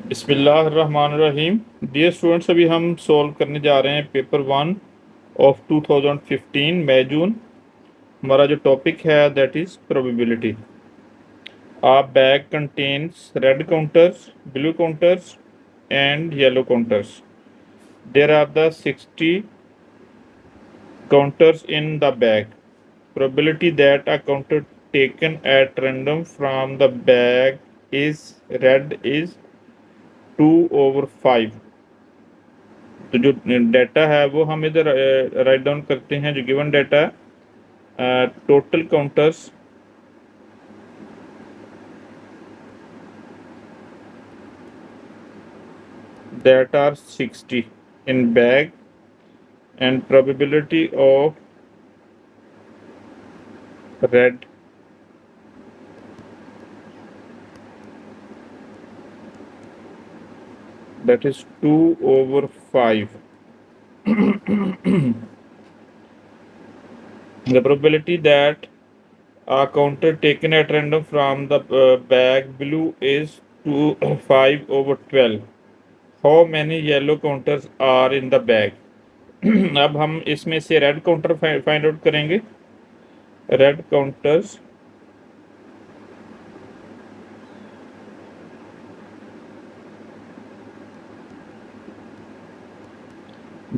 बिस्मिल्लाहिर्रहमानिर्रहीम। Dear students, अभी हम सॉल्व करने जा रहे हैं पेपर 1 ऑफ 2015 मई जून। हमारा जो टॉपिक है that is probability. A bag contains red counters, blue counters and yellow counters. There are the 60 counters in the bag. Probability that a counter taken at random from the bag is red is 2/5। तो जो data है वो हम इधर write down करते हैं। जो given data है, total counters that are 60 in bag and probability of red that is 2/5। The probability that a counter taken at random from the bag blue is 5/12। How many yellow counters are in the bag? अब हम इसमें से red counter find out करेंगे। Red counters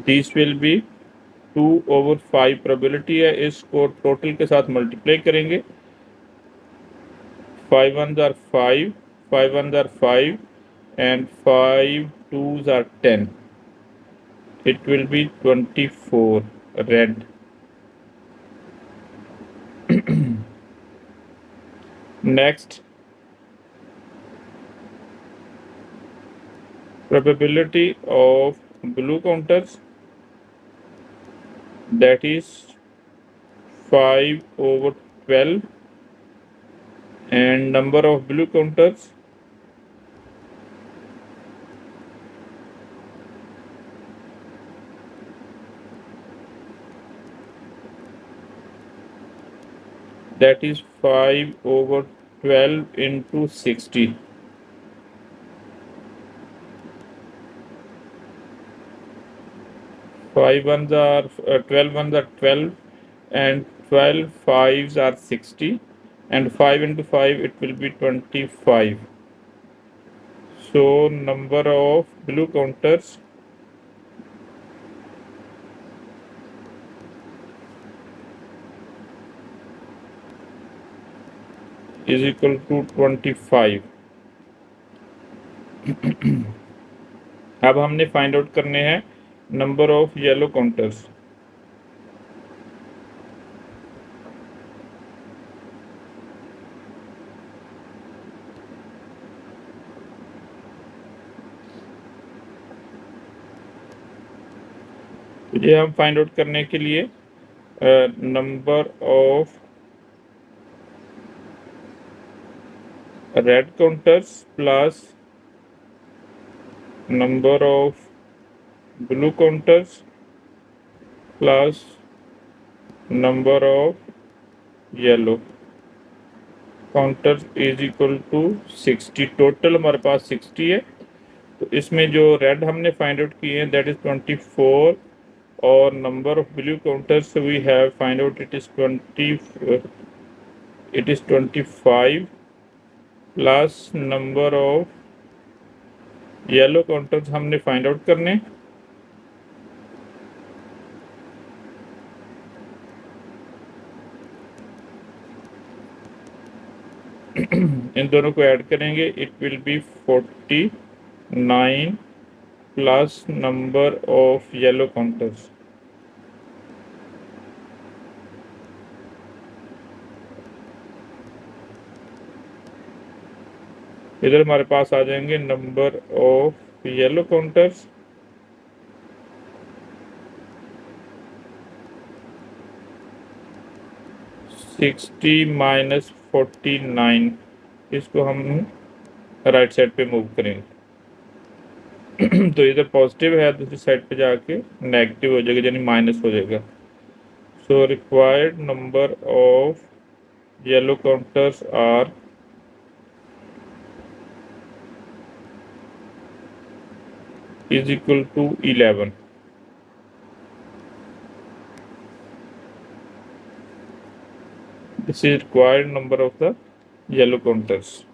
this will be 2/5। Probability है, इसको total के साथ multiply करेंगे। 5 1s are 5, 5 1s are 5 and 5 2s are 10। It will be 24 red। Next, probability of blue counters that is 5/12 and number of blue counters that is 5/12 into 60। 5 ones are 12 ones are 12 and 12 fives are 60 and 5 into 5 it will be 25। So number of blue counters is equal to 25। अब हमने find out करने हैं number of yellow counters. तो ये हम find out करने के लिए number of red counters plus number of blue counters plus number of yellow counters is equal to 60। Total हमारे पास 60 है। तो इसमें जो रेड हमने फाइंड आउट किए हैं दैट इज 24 और number of blue counters we have find out it is 25 plus number of yellow counters हमने फाइंड आउट करने। इन दोनों को ऐड करेंगे it will be 49 plus number of yellow counters. इधर हमारे पास आ जाएंगे नंबर ऑफ येलो काउंटर्स -60 -49। इसको हम राइट साइड पे मूव करेंगे। तो इधर पॉजिटिव है, दूसरी साइड पे जाके नेगेटिव हो जाएगा यानी माइनस हो जाएगा। So required number of yellow counters are is equal to 11. This is required number of the yellow counters.